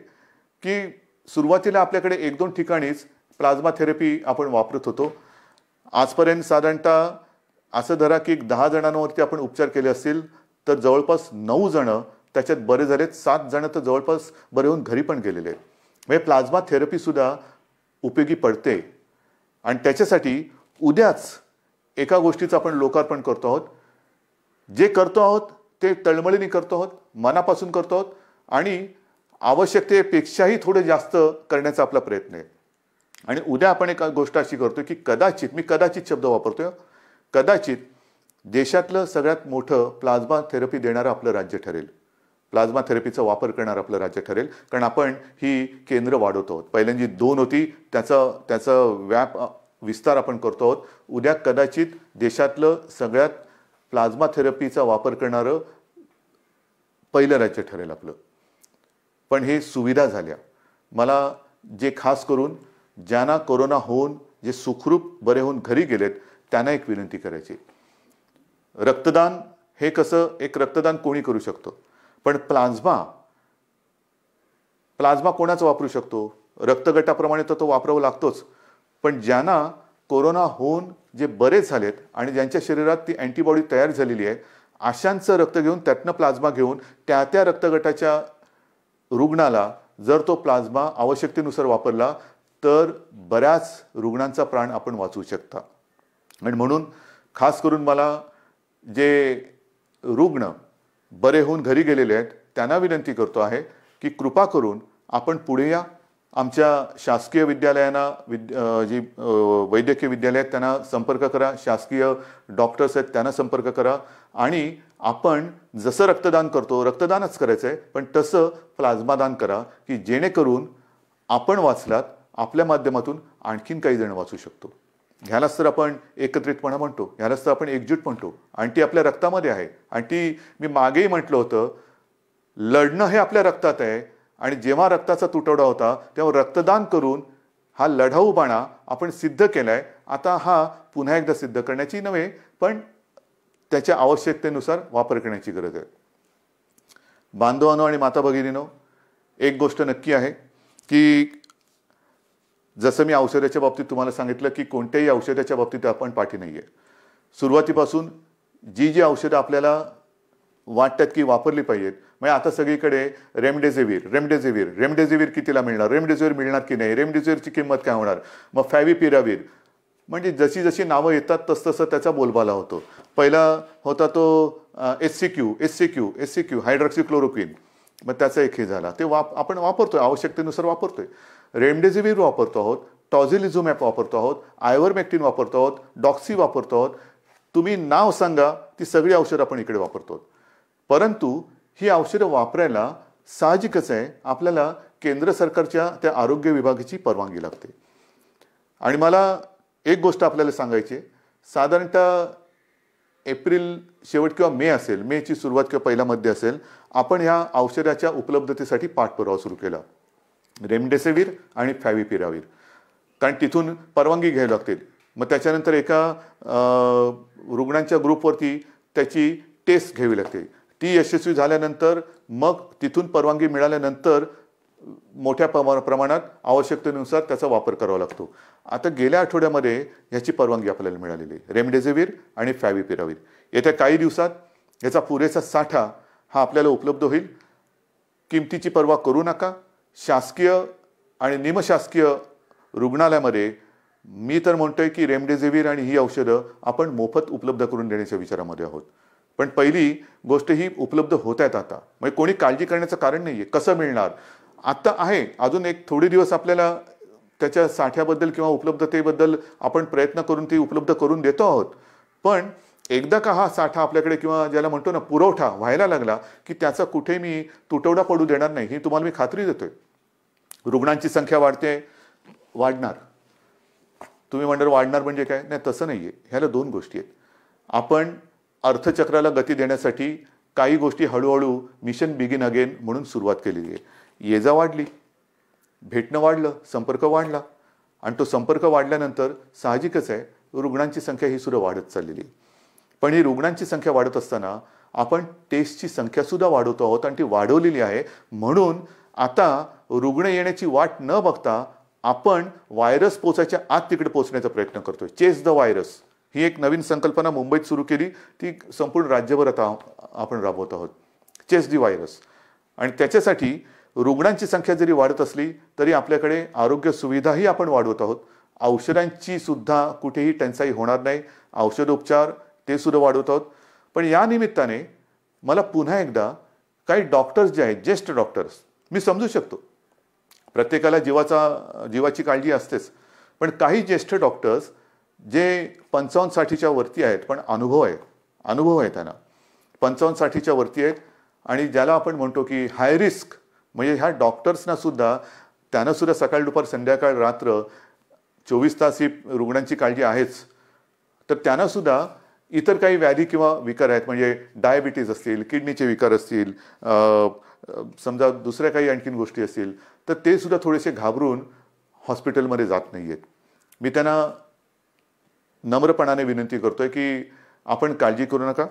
की सुरुवातीला आपल्याकडे 1-2 ठिकाणीच प्लाझ्मा थेरपी आपण वापरत होतो. आजपर्यंत साधारणतः असं धरा की 10 जणांवरती आपण उपचार केले असतील तर जवळपास 9 जण त्याच्यात बरे झालेत, 7 जण तर जवळपास बरे होऊन घरी पण गेलेले आहेत. म्हणजे प्लाझ्मा थेरपी सुद्धा उपयोगी पडते. आणि त्याच्यासाठी उद्याच एका गोष्टीचं आपण लोकार्पण करतो आहोत. जे करतो आहोत ते तळमळीने करतो आहोत, मनापासून करतो आहोत आणि आवश्यकतेपेक्षाही थोडं जास्त करण्याचा आपला प्रयत्न आहे. आणि उद्या आपण एक गोष्ट अशी करतोय की कदाचित शब्द वापरतोय, कदाचित देशातलं सगळ्यात मोठं प्लाझ्मा थेरपी देणारं आपलं राज्य ठरेल. प्लाझ्मा थेरपीचा वापर करणारं आपलं राज्य ठरेल. कारण आपण ही केंद्र वाढवतो आहोत. पहिल्यांदा 2 होती, त्याचा विस्तार आपण करतो आहोत. उद्या कदाचित देशातलं सगळ्यात प्लाझ्मा थेरपीचा वापर करणारं पहिलं राज्य ठरेल आपलं. पण हे सुविधा झाल्या. मला जे खास करून ज्यांना कोरोना होऊन जे सुखरूप बरे होऊन घरी गेलेत त्यांना एक विनंती करायची. रक्तदान हे कसं, एक रक्तदान कोणी करू शकतो, पण प्लाझ्मा कोणाचा वापरू शकतो? रक्तगटाप्रमाणे तर तो वापरावा लागतोच. पण ज्यांना कोरोना होऊन जे बरे झालेत आणि ज्यांच्या शरीरात ती अँटीबॉडी तयार झालेली आहे, अशांचं रक्त घेऊन त्यातनं प्लाझ्मा घेऊन त्या रक्तगटाच्या रुग्णाला जर तो प्लाझ्मा आवश्यकतेनुसार वापरला तर बऱ्याच रुग्णांचा प्राण आपण वाचवू शकता. आणि म्हणून खास करून मला जे रुग्ण बरे होऊन घरी गेलेले आहेत त्यांना विनंती करतो आहे की कृपा करून आपण पुढे या. आमच्या शासकीय विद्यालयांना जी वैद्यकीय विद्यालय आहेत त्यांना संपर्क करा, शासकीय डॉक्टर्स आहेत त्यांना संपर्क करा आणि आपण जसं रक्तदान करतो रक्तदानच करायचं आहे, पण तसं प्लाझ्मा दान करा की जेणेकरून आपण वाचलात, आपल्या माध्यमातून आणखीन काही जण वाचू शकतो. ह्यालाच तर आपण एकत्रितपणा म्हणतो, ह्यालाच तर आपण एकजूट म्हणतो आणि ती आपल्या रक्तामध्ये आहे. आणि ती मी मागेही म्हटलं होतं, लढणं हे आपल्या रक्तात आहे आणि जेव्हा रक्ताचा तुटवडा होता तेव्हा रक्तदान करून हा लढाऊ बाणा आपण सिद्ध केलाय. आता हा पुन्हा एकदा सिद्ध करण्याची नव्हे, पण त्याच्या आवश्यकतेनुसार वापर करण्याची गरज आहे. बांधवांनो आणि माता भगिनींनो, एक गोष्ट नक्की आहे की जसं मी औषधाच्या बाबतीत तुम्हाला सांगितलं की कोणत्याही औषधाच्या बाबतीत आपण पाठी नाहीये. सुरुवातीपासून जी औषधं आपल्याला वाटतात की वापरली पाहिजेत, म्हणजे आता सगळीकडे रेमडेसिवीर कितीला मिळणार, रेमडेसिवीर मिळणार की नाही, रेमडेसिवीरची किंमत काय होणार, मग फॅव्हिपिरावीर, म्हणजे जशी जशी नावं येतात तसतसं त्याचा बोलबाला होतो. पहिला होता तो एससीक्यू हायड्रॉक्सिक्लोरोक्विन, मग त्याचा एक हे झाला, ते आपण वापरतोय, आवश्यकतेनुसार वापरतोय. रेमडेसिवीर वापरतो आहोत, टॉझिलिझुमॅब वापरतो आहोत, आयव्हरमेक्टिन वापरतो आहोत, डॉक्सी वापरतो आहोत. तुम्ही नाव सांगा, ती सगळी औषधं आपण इकडे वापरतो. परंतु ही औषधं वापरायला साहजिकच आहे आपल्याला केंद्र सरकारच्या त्या आरोग्य विभागाची परवानगी लागते. आणि मला एक गोष्ट आपल्याला सांगायची आहे, साधारणतः एप्रिल शेवट किंवा मे असेल, मेची सुरुवात किंवा पहिला मध्ये असेल, आपण ह्या औषधाच्या उपलब्धतेसाठी पाठपुरावा सुरू केला, रेमडेसिवीर आणि फॅव्हिपिरावीर, कारण तिथून परवानगी घ्यावी लागतील. मग त्याच्यानंतर एका रुग्णांच्या ग्रुपवरती त्याची टेस्ट घ्यावी लागते. ती यशस्वी झाल्यानंतर मग तिथून परवानगी मिळाल्यानंतर मोठ्या प्रमाणात आवश्यकतेनुसार त्याचा वापर करावा लागतो. आता गेल्या आठवड्यामध्ये ह्याची परवानगी आपल्याला मिळालेली आहे, रेमडेसिवीर आणि फॅव्हिपिरावीर. येत्या काही दिवसात याचा पुरेसा साठा हा आपल्याला उपलब्ध होईल. किमतीची पर्वा करू नका. शासकीय आणि निमशासकीय रुग्णालयामध्ये मी तर म्हणतोय की रेमडेसिवीर आणि ही औषधं आपण मोफत उपलब्ध करून देण्याच्या विचारामध्ये आहोत. पण पहिली गोष्ट ही उपलब्ध होत आहेत आता, म्हणजे कोणी काळजी करण्याचं कारण नाहीये. कसं मिळणार आता आहे, अजून एक थोडे दिवस आपल्याला त्याच्या साठ्याबद्दल किंवा उपलब्धतेबद्दल आपण प्रयत्न करून ती उपलब्ध करून देतो आहोत. पण एकदा का हा साठा आपल्याकडे किंवा ज्याला म्हणतो ना पुरवठा व्हायला लागला की त्याचा कुठे मी तुटवडा पडू देणार नाही, ही तुम्हाला मी खात्री देतोय. रुग्णांची संख्या वाढणार. तुम्ही म्हणणार वाढणार म्हणजे काय, नाही तसं नाहीये. ह्याला दोन गोष्टी आहेत. आपण अर्थचक्राला गती देण्यासाठी काही गोष्टी हळूहळू मिशन बिगिन अगेन म्हणून सुरुवात केलेली आहे. ये जा वाढली, भेटणं वाढलं, संपर्क वाढला आणि तो संपर्क वाढल्यानंतर साहजिकच आहे रुग्णांची संख्या ही सुद्धा वाढत चाललेली आहे. पण ही रुग्णांची संख्या वाढत असताना आपण टेस्टची संख्या सुद्धा वाढवतो आहोत आणि ती वाढवलेली आहे. म्हणून आता रुग्ण येण्याची वाट न बघता आपण व्हायरस पोचायच्या आत तिकडे पोहोचण्याचा प्रयत्न करतोय. चेस द व्हायरस ही एक नवीन संकल्पना मुंबईत सुरू केली, ती संपूर्ण राज्यभर आता आपण राबवत आहोत. Chase the virus. आणि त्याच्यासाठी रुग्णांची संख्या जरी वाढत असली तरी आपल्याकडे आरोग्य सुविधाही आपण वाढवत आहोत. औषधांची सुद्धा कुठेही टंचाई होणार नाही, औषधोपचार ते सुद्धा वाढवत आहोत. पण या निमित्ताने मला पुन्हा एकदा काही डॉक्टर्स जे आहेत, ज्येष्ठ डॉक्टर्स, मी समजू शकतो प्रत्येकाला जीवाची काळजी असतेच, पण काही ज्येष्ठ डॉक्टर्स जे 55-60च्या वरती आहेत पण अनुभव आहे त्यांना, 55-60च्या वरती आहेत आणि ज्याला आपण म्हणतो की हाय रिस्क, म्हणजे ह्या डॉक्टर्सना सुद्धा त्यांना सुद्धा सकाळ दुपार संध्याकाळ रात्र 24 तास ही रुग्णांची काळजी आहेच. तर त्यांना सुद्धा इतर काही व्याधी किंवा विकार आहेत, म्हणजे डायबिटीज असतील, किडनीचे विकार असतील, समजा दुसऱ्या काही आणखीन गोष्टी असतील, तर ते सुद्धा थोडेसे घाबरून हॉस्पिटलमध्ये जात नाही आहेत. मी त्यांना नम्रपणाने विनंती करतोय की आपण काळजी करू नका.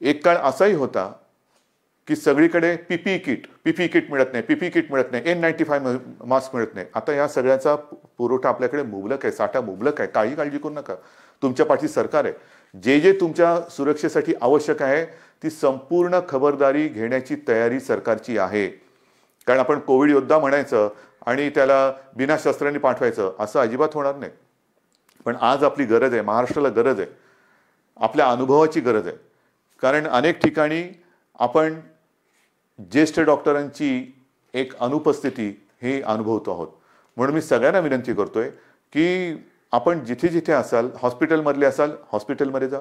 एक काळ असाही होता की सगळीकडे पीपीई किट मिळत नाही, N95 मास्क मिळत नाही. आता या सगळ्याचा पुरवठा आपल्याकडे मुबलक आहे, साठा मुबलक आहे. काही काळजी करू नका. तुमच्या पाठी सरकार आहे. जे तुमच्या सुरक्षेसाठी आवश्यक आहे ती संपूर्ण खबरदारी घेण्याची तयारी सरकारची आहे. कारण आपण कोविड योद्धा म्हणायचं आणि त्याला बिना शस्त्रांनी पाठवायचं असं अजिबात होणार नाही. पण आज आपली गरज आहे, महाराष्ट्राला गरज आहे, आपल्या अनुभवाची गरज आहे. कारण अनेक ठिकाणी आपण ज्येष्ठ डॉक्टरांची एक अनुपस्थिती हे अनुभवतो आहोत. म्हणून मी सगळ्यांना विनंती करतोय की आपण जिथे जिथे असाल, हॉस्पिटलमधले असाल हॉस्पिटलमध्ये जा,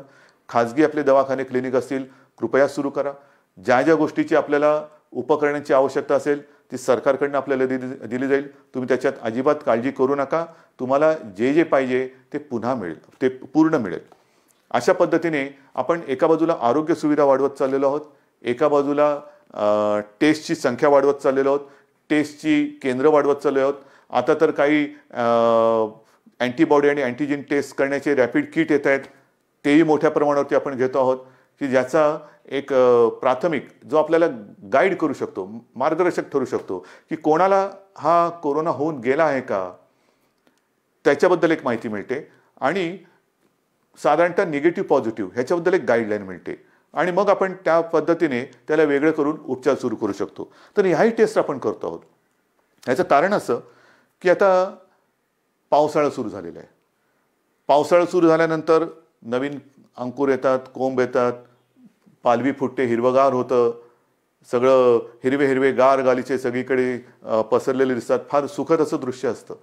खाजगी आपले दवाखाने क्लिनिक असतील कृपया सुरू करा. ज्या ज्या गोष्टीची आपल्याला उपकरणांची आवश्यकता असेल ती सरकारकडनं आपल्याला दिली जाईल. तुम्ही त्याच्यात अजिबात काळजी करू नका. तुम्हाला जे जे पाहिजे ते पुन्हा मिळेल, ते पूर्ण मिळेल. अशा पद्धतीने आपण एका बाजूला आरोग्य सुविधा वाढवत चाललेलो आहोत, एका बाजूला टेस्टची संख्या वाढवत चाललेलो आहोत, टेस्टची केंद्र वाढवत चाललेलो आहोत. आता तर काही अँटीबॉडी आणि अँटीजेन टेस्ट करण्याचे रॅपिड किट येत आहेत, तेही मोठ्या प्रमाणावरती आपण घेतो आहोत की ज्याचा एक प्राथमिक जो आपल्याला गाईड करू शकतो, मार्गदर्शक ठरू शकतो की कोणाला हा कोरोना होऊन गेला आहे का त्याच्याबद्दल एक माहिती मिळते आणि साधारणतः निगेटिव्ह पॉझिटिव्ह ह्याच्याबद्दल एक गाईडलाईन मिळते आणि मग आपण त्या पद्धतीने त्याला वेगळं करून उपचार सुरू करू शकतो. तर ह्याही टेस्ट आपण करतो आहोत. ह्याचं कारण असं की आता पावसाळा सुरू झालेला आहे. पावसाळा सुरू झाल्यानंतर नवीन अंकुर येतात, कोंब येतात, पालवी फुटते, हिरवगार होतं, सगळं हिरवे हिरवे गार गालीचे सगळीकडे पसरलेले दिसतात. फार सुखद असं दृश्य असतं.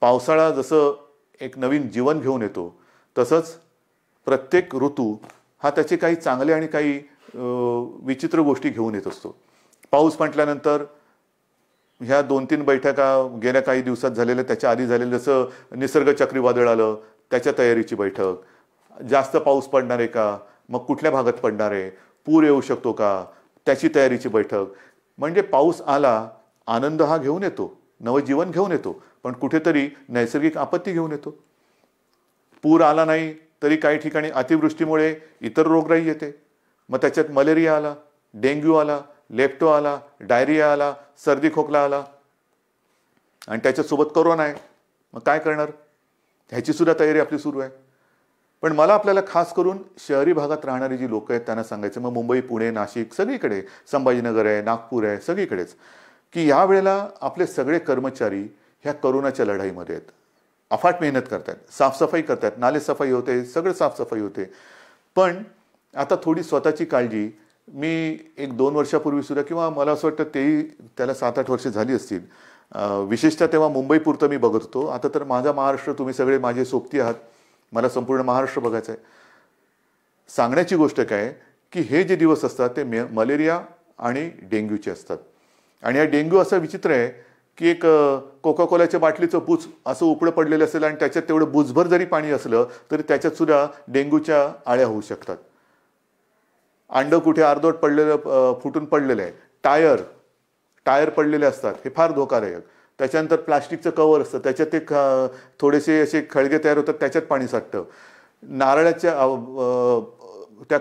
पावसाळा जसं एक नवीन जीवन घेऊन येतो तसंच प्रत्येक ऋतू हा त्याचे काही चांगले आणि काही विचित्र गोष्टी घेऊन येत असतो. पाऊस म्हटल्यानंतर ह्या 2-3 बैठका गेल्या काही दिवसात झालेल्या, त्याच्या आधी झालेलं जसं निसर्ग चक्रीवादळ आलं त्याच्या तयारीची बैठक, जास्त पाऊस पडणार आहे का, मग कुठल्या भागात पडणार आहे, पूर येऊ शकतो का, त्याची तयारीची बैठक. म्हणजे पाऊस आला आनंद हा घेऊन येतो, नवजीवन घेऊन येतो, पण कुठेतरी नैसर्गिक आपत्ती घेऊन येतो. पूर आला नाही तरी काही ठिकाणी अतिवृष्टीमुळे इतर रोगराई येते. मग त्याच्यात मलेरिया आला, डेंग्यू आला, लेप्टो आला, डायरिया आला, सर्दी खोकला आला आणि त्याच्यासोबत कोरोना आहे. मग काय करणार, ह्याची सुद्धा तयारी आपली सुरू आहे. पण मला आपल्याला खास करून शहरी भागात राहणारी जी लोक आहेत त्यांना सांगायचं, मग मुंबई, पुणे, नाशिक सगळीकडे, संभाजीनगर आहे, नागपूर आहे, सगळीकडेच, की या वेळेला आपले सगळे कर्मचारी ह्या कोरोनाच्या लढाईमध्ये आहेत. अफाट मेहनत करतात, साफसफाई करतात, नाले सफाई होते, सगळं साफसफाई होते. पण आता थोडी स्वतःची काळजी मी 1-2 वर्षापूर्वी सुद्धा, किंवा मला असं वाटतं तेही त्याला 7-8 वर्ष झाली असतील, विशेषतः तेव्हा मुंबईपुरतं मी बघत होतो. आता तर माझा महाराष्ट्र, तुम्ही सगळे माझे सोबती आहात, मला संपूर्ण महाराष्ट्र बघायचं आहे. सांगण्याची गोष्ट काय की हे जे दिवस असतात ते मलेरिया आणि डेंग्यूचे असतात. आणि हा डेंग्यू असा विचित्र आहे की एक कोका कोलाच्या बाटलीचं बुच असं उपडं पडलेलं असेल आणि त्याच्यात तेवढं बुचभर जरी पाणी असलं तरी त्याच्यात सुद्धा डेंग्यूच्या आळ्या होऊ शकतात. अंड कुठे अर्धवट पडलेलं, फुटून पडलेलं आहे, टायर पडलेले असतात, हे फार धोकादायक. त्याच्यानंतर प्लास्टिकचं कवर असतं, त्याच्यात ते थोडेसे असे खळगे तयार होतात, त्याच्यात पाणी साठतं. नारळाच्या त्या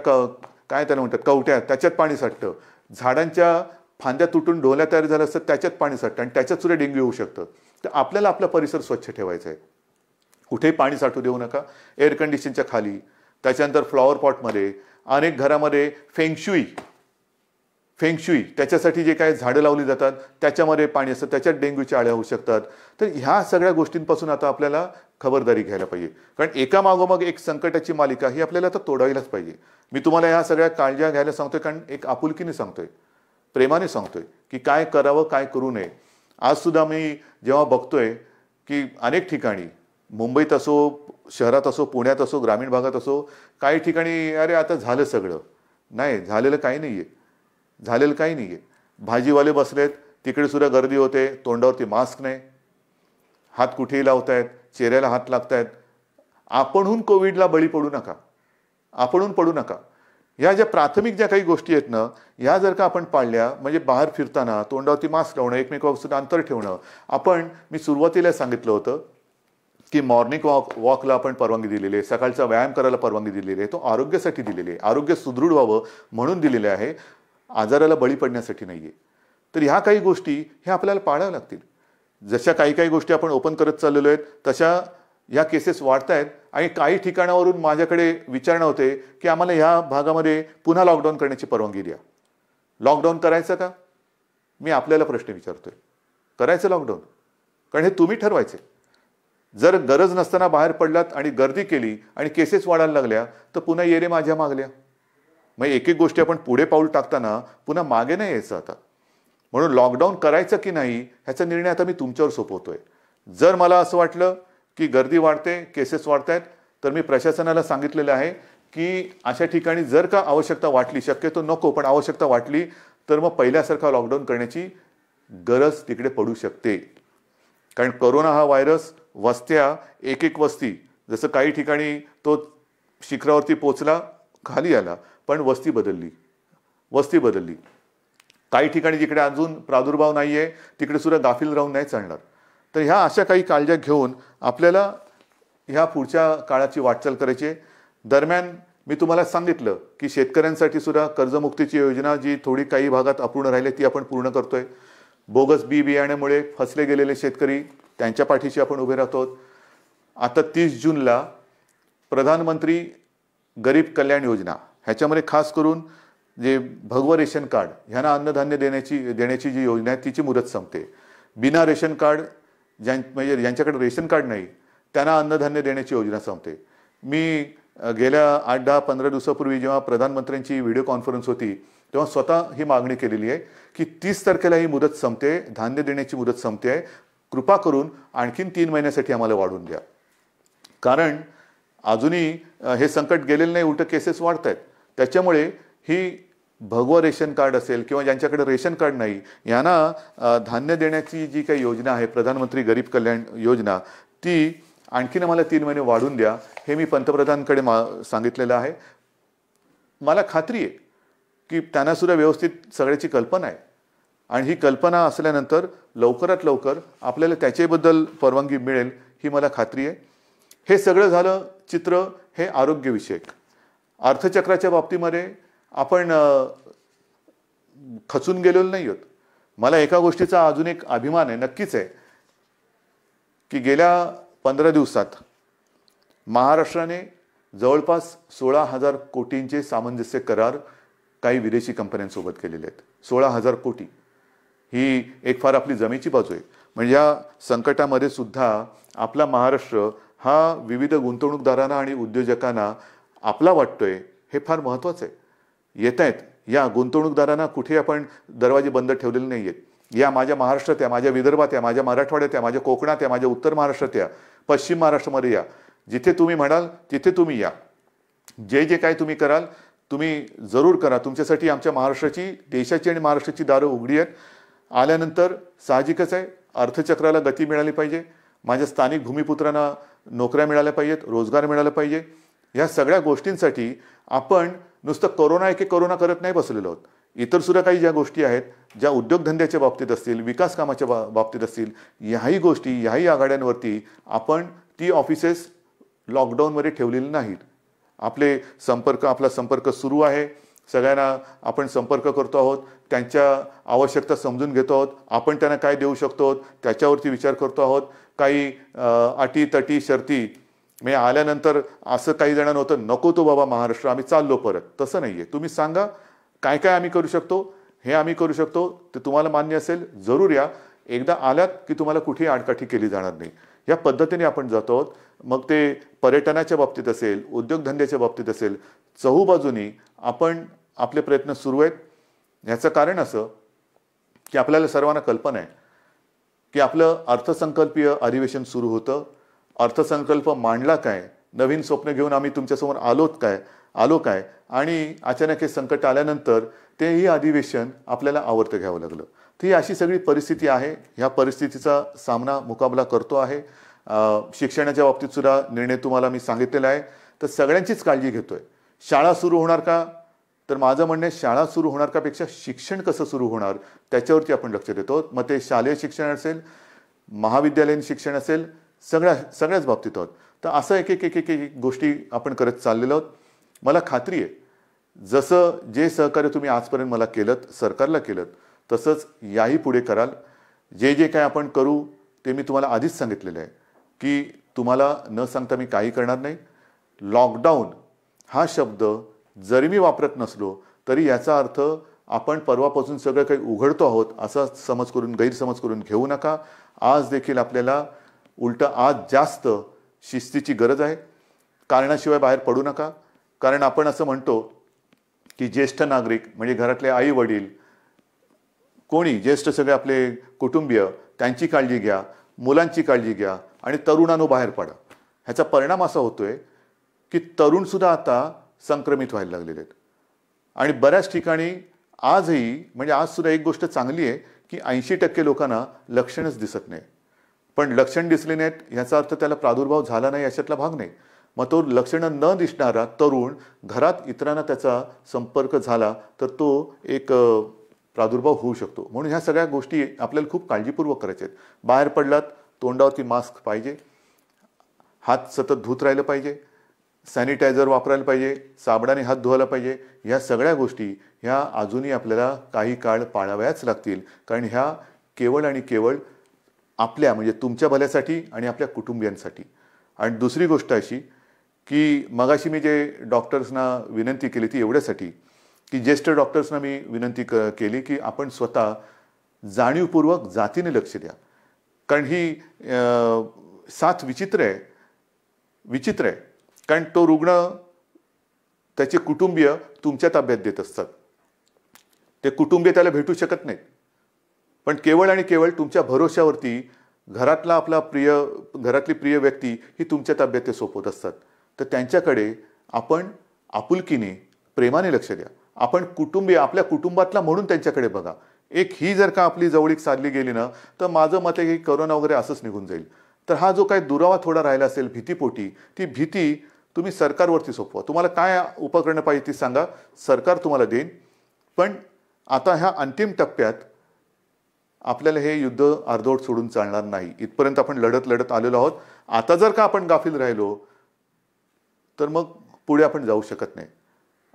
काय त्याला म्हणतात कवट्या, त्याच्यात पाणी साठतं. झाडांच्या फांद्या तुटून ढोल्या तयार झाल्या असतात, त्याच्यात पाणी साठतं आणि त्याच्यात सुद्धा डेंग्यू होऊ शकतं. तर आपल्याला आपला परिसर स्वच्छ ठेवायचा आहे. कुठेही पाणी साठू देऊ नका. एअर कंडिशनच्या खाली, त्याच्यानंतर फ्लॉवर पॉटमध्ये, अनेक घरामध्ये फेंगशुई त्याच्यासाठी जे काही झाडं लावली जातात त्याच्यामध्ये पाणी असतं, त्याच्यात डेंग्यूच्या आळ्या होऊ शकतात. तर ह्या सगळ्या गोष्टींपासून आता आपल्याला खबरदारी घ्यायला पाहिजे. कारण एका मागोमाग एक संकटाची मालिका ही आपल्याला आता तोडायलाच पाहिजे. मी तुम्हाला ह्या सगळ्या काळज्या घ्यायला सांगतोय कारण एक आपुलकीने सांगतोय, प्रेमाने सांगतोय की काय करावं, काय करू नये. आज सुद्धा मी जेव्हा बघतोय की अनेक ठिकाणी, मुंबईत असो, शहरात असो, पुण्यात असो, ग्रामीण भागात असो, काही ठिकाणी अरे आता झालं सगळं. नाही, झालेलं काही नाहीये, झालेलं काही नाहीये. भाजीवाले बसलेत, तिकडे सुद्धा गर्दी होते, तोंडावरती मास्क नाही, हात कुठेही लावतायत, चेहऱ्याला हात लागतायत. आपणहून कोविडला बळी पडू नका, आपणहून पडू नका. ह्या ज्या प्राथमिक ज्या काही गोष्टी आहेत ना, ह्या जर का आपण पाळल्या, म्हणजे बाहेर फिरताना तोंडावरती मास्क लावणं, एकमेकांपासून अंतर ठेवणं. मी सुरुवातीला सांगितलं होतं की मॉर्निंग वॉकला आपण परवानगी दिलेली आहे, सकाळचा व्यायाम करायला परवानगी दिलेली आहे. तो आरोग्यासाठी दिलेली आहे, आरोग्य सुदृढ व्हावं म्हणून दिलेले आहे, आजाराला बळी पडण्यासाठी नाहीये. तर ह्या काही गोष्टी ह्या आपल्याला पाळाव्या लागतील. जशा काही गोष्टी आपण ओपन करत चाललेलो आहेत तशा ह्या केसेस वाढत आहेत आणि काही ठिकाणावरून माझ्याकडे विचारणा होते की आम्हाला ह्या भागामध्ये पुन्हा लॉकडाऊन करण्याची परवानगी द्या. लॉकडाऊन करायचं का? मी आपल्याला प्रश्न विचारतोय, करायचं लॉकडाऊन? कारण हे तुम्ही ठरवायचे. जर गरज नसताना बाहेर पडलात आणि गर्दी केली आणि केसेस वाढायला लागल्या तर पुन्हा ये रे माझ्या मागल्या. मग एक एक गोष्टी आपण पुढे पाऊल टाकताना पुन्हा मागे नाही यायचं आता. म्हणून लॉकडाऊन करायचं की नाही ह्याचा निर्णय आता मी तुमच्यावर सोपवतोय. जर मला असं वाटलं की गर्दी वाढते, केसेस वाढत आहेत, तर मी प्रशासनाला सांगितलेलं आहे की अशा ठिकाणी जर का आवश्यकता वाटली, शक्यतो नको पण आवश्यकता वाटली तर मग पहिल्यासारखा लॉकडाऊन करण्याची गरज तिकडे पडू शकते. कारण कोरोना हा व्हायरस वस्त्या, एक एक वस्ती, जसं काही ठिकाणी तो शिखरावरती पोचला, खाली आला, पण वस्ती बदलली. काही ठिकाणी जिकडे अजून प्रादुर्भाव नाहीये तिकडे सुद्धा गाफील राहून नाही चालणार. तर ह्या अशा काही काळज्या घेऊन आपल्याला ह्या पुढच्या काळाची वाटचाल करायची. दरम्यान मी तुम्हाला सांगितलं की शेतकऱ्यांसाठी सुद्धा कर्जमुक्तीची योजना जी थोडी काही भागात अपूर्ण राहिली ती आपण पूर्ण करतोय. बोगस बियाण्यामुळे फसले गेलेले शेतकरी त्यांच्या पाठीशी आपण उभे राहतो. आता 30 जूनला प्रधानमंत्री गरीब कल्याण योजना ह्याच्यामध्ये खास करून जे भगवं रेशन कार्ड ह्यांना अन्नधान्य देण्याची जी योजना आहे तिची मुदत संपते. बिना रेशन कार्ड म्हणजे ज्यांच्याकडे रेशन कार्ड नाही त्यांना अन्नधान्य देण्याची योजना संपते. मी गेल्या 8-10-15 दिवसापूर्वी जेव्हा प्रधानमंत्र्यांची व्हिडिओ कॉन्फरन्स होती तेव्हा स्वतः ही मागणी केलेली आहे की 30 तारखेला ही मुदत संपते, धान्य देण्याची मुदत संपते आहे, कृपा करून आणखीन 3 महिन्यासाठी आम्हाला वाढवून द्या. कारण अजूनही हे संकट गेलेलं नाही, उलट केसेस वाढत आहेत. त्याच्यामुळे ही भगवं रेशन कार्ड असेल किंवा ज्यांच्याकडे रेशन कार्ड नाही यांना धान्य देण्याची जी काही योजना आहे प्रधानमंत्री गरीब कल्याण योजना ती आणखीन आम्हाला 3 महिने वाढवून द्या हे मी पंतप्रधानांकडे सांगितलेलं आहे. मला खात्री आहे की त्यांना सुद्धा व्यवस्थित सगळ्याची कल्पना आहे आणि ही कल्पना असल्यानंतर लवकरात लवकर आपल्याला त्याच्याबद्दल परवानगी मिळेल ही मला खात्री आहे. हे सगळं झालं चित्र हे आरोग्यविषयक. अर्थचक्राच्या बाबतीमध्ये आपण खचून गेलेलो नाही आहोत. मला एका गोष्टीचा अजून एक अभिमान आहे, नक्कीच आहे, की गेल्या 15 दिवसात महाराष्ट्राने जवळपास 16,000 कोटींचे सामंजस्य करार काही विदेशी कंपन्यांसोबत केलेले आहेत. 16,000 कोटी ही एक फार आपली जमेची बाजू आहे. म्हणजे या संकटामध्ये सुद्धा आपला महाराष्ट्र हा विविध गुंतवणूकदारांना आणि उद्योजकांना आपला वाटतोय हे फार महत्त्वाचं आहे. येत आहेत या गुंतवणूकदारांना कुठे आपण दरवाजे बंद ठेवलेले नाही आहेत. या माझ्या महाराष्ट्रात या, माझ्या विदर्भात या, माझ्या मराठवाड्यात या, माझ्या कोकणात या, माझ्या उत्तर महाराष्ट्रात या, पश्चिम महाराष्ट्रामध्ये या, जिथे तुम्ही म्हणाल तिथे तुम्ही या. जे जे काय तुम्ही कराल तुम्ही जरूर करा. तुमच्यासाठी आमच्या महाराष्ट्राची, देशाची आणि महाराष्ट्राची दारं उघडी आहेत. आल्यानंतर साहजिकच आहे अर्थचक्राला गती मिळाली पाहिजे, माझ्या स्थानिक भूमिपुत्रांना नोकऱ्या मिळाल्या पाहिजेत, रोजगार मिळाला पाहिजे. या सगळ्या गोष्टींसाठी आपण नुसतं कोरोना करत नाही बसलेलो आहोत. इतर सुद्धा काही ज्या गोष्टी आहेत ज्या उद्योगधंद्याच्या बाबतीत असतील, विकास कामाच्या बाबतीत असतील, याही गोष्टी याही आघाड्यांवरती आपण ती ऑफिसेस लॉकडाऊनमध्ये ठेवलेली नाहीत. आपला संपर्क सुरू आहे. सगळ्यांना आपण संपर्क करतो आहोत, त्यांच्या आवश्यकता समजून घेतो आहोत, आपण त्यांना काय देऊ शकतो त्याच्यावरती विचार करतो आहोत. काही अटी तटी शर्ती म्हणजे आल्यानंतर असं काही जणांना होतं नको तो बाबा महाराष्ट्र आम्ही चाललो परत, तसं नाहीये. तुम्ही सांगा काय काय आम्ही करू शकतो, हे आम्ही करू शकतो, ते तुम्हाला मान्य असेल जरूर या. एकदा आलात की तुम्हाला कुठेही आडकाठी केली जाणार नाही. या पद्धतीने आपण जातो आहोत. मग ते पर्यटनाच्या बाबतीत असेल, उद्योगधंद्याच्या बाबतीत असेल, चहूबाजूनी आपण आपले प्रयत्न सुरू आहेत. याचं कारण असं की आपल्याला सर्वांना कल्पना आहे की आपलं अर्थसंकल्पीय अधिवेशन सुरू होतं. अर्थसंकल्प मांडला काय, नवीन स्वप्न घेऊन आम्ही तुमच्यासमोर आलो काय आणि अचानक हे संकट आल्यानंतर तेही अधिवेशन आपल्याला आवर्त घ्यावं लागलं. ती अशी सगळी परिस्थिती आहे. ह्या परिस्थितीचा मुकाबला करतो आहे. शिक्षणाच्या बाबतीत सुद्धा निर्णय तुम्हाला मी सांगितलेला आहे. तर सगळ्यांचीच काळजी घेतोय. शाळा सुरू होणार का, तर माझं म्हणणं आहे शाळा सुरू होणार का पेक्षा शिक्षण कसं सुरू होणार त्याच्यावरती आपण लक्ष देतो. मग ते शालेय शिक्षण असेल, महाविद्यालयीन शिक्षण असेल, सगळ्याच बाबतीत आहोत. तर असं एक गोष्टी आपण करत चाललेलो आहोत. मला खात्री आहे जसं जे सहकार्य तुम्ही आजपर्यंत मला केलं, सरकारला केलं, तसंच याही पुढे कराल. जे जे काय आपण करू ते मी तुम्हाला आधीच सांगितलेलं आहे की तुम्हाला न सांगता मी काही करणार नाही. लॉकडाऊन हा शब्द जरी मी वापरत नसलो तरी याचा अर्थ आपण परवापासून सगळं काही उघडतो आहोत असा गैरसमज करून घेऊ नका. आज देखील आपल्याला उलट आज जास्त शिस्तीची गरज आहे. कारणाशिवाय बाहेर पडू नका. कारण आपण असं म्हणतो की ज्येष्ठ नागरिक म्हणजे घरातले आई वडील कोणी ज्येष्ठ सगळे आपले कुटुंबीय त्यांची काळजी घ्या, मुलांची काळजी घ्या आणि तरुणांनो बाहेर पडा. ह्याचा परिणाम असा होतोय की तरुण सुद्धा आता संक्रमित व्हायला लागलेले आहेत. आणि बऱ्याच ठिकाणी आजही म्हणजे आज सुद्धा एक गोष्ट चांगली आहे की 80% लोकांना लक्षणच दिसत नाही. पण लक्षण दिसले नाहीत ह्याचा अर्थ त्याला प्रादुर्भाव झाला नाही याच्यातला भाग नाही. मग तो लक्षणं न दिसणारा तरुण घरात इतरांना त्याचा संपर्क झाला तर तो एक प्रादुर्भाव होऊ शकतो. म्हणून ह्या सगळ्या गोष्टी आपल्याला खूप काळजीपूर्वक करायच्या आहेत. बाहेर पडलात तोंडावरती मास्क पाहिजे, हात सतत धुत राहिलं पाहिजे, सॅनिटायझर वापरायला पाहिजे, साबणाने हात धुवायला पाहिजे. ह्या सगळ्या गोष्टी ह्या अजूनही आपल्याला काही काळ पाळाव्याच लागतील. कारण ह्या केवळ आणि केवळ आपल्या म्हणजे तुमच्या भल्यासाठी आणि आपल्या कुटुंबियांसाठी. आणि दुसरी गोष्ट अशी की मगाशी मी जे डॉक्टर्सना विनंती केली ती एवढ्यासाठी की ज्येष्ठ डॉक्टर्सना मी विनंती केली की आपण स्वतः जाणीवपूर्वक जातीने लक्ष द्या. कारण ही साथ विचित्र आहे. कारण तो रुग्ण त्याचे कुटुंबीय तुमच्या ताब्यात देत असतात. ते कुटुंबीय त्याला भेटू शकत नाहीत. पण केवळ आणि केवळ तुमच्या भरोश्यावरती घरातली प्रिय व्यक्ती ही तुमच्या ताब्यात ते सोपवत असतात. तर त्यांच्याकडे आपण आपुलकीने प्रेमाने लक्ष द्या. आपण कुटुंबीय आपल्या कुटुंबातला म्हणून त्यांच्याकडे बघा. एक ही जर का आपली जवळीक साधली गेली ना तर माझं मत आहे की करोना वगैरे असंच निघून जाईल. तर हा जो काही दुरावा थोडा राहिला असेल भीतीपोटी ती भीती तुम्ही सरकारवरती सोपवा. तुम्हाला काय उपकरणं पाहिजे ती सांगा, सरकार तुम्हाला देईन. पण आता ह्या अंतिम टप्प्यात आपल्याला हे युद्ध अर्धवट सोडून चालणार नाही. इथपर्यंत आपण लढत आलेलो आहोत. आता जर का आपण गाफील राहिलो तर मग पुढे आपण जाऊ शकत नाही.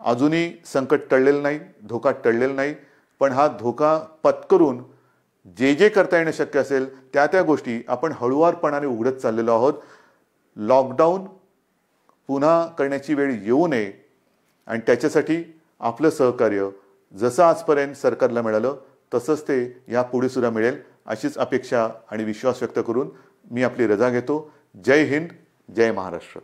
अजूनही संकट टळलेलं नाही, धोका टळलेला नाही. पण हा धोका पत्करून जे करता येणं शक्य असेल त्या गोष्टी आपण हळुवारपणाने उघडत चाललेलो आहोत. लॉकडाऊन पुन्हा करण्याची वेळ येऊ नये आणि त्याच्यासाठी आपलं सहकार्य जसं आजपर्यंत सरकारला मिळालं तसंच ते यापुढे सुद्धा मिळेल अशीच अपेक्षा आणि विश्वास व्यक्त करून मी आपली रजा घेतो. जय हिंद, जय महाराष्ट्र.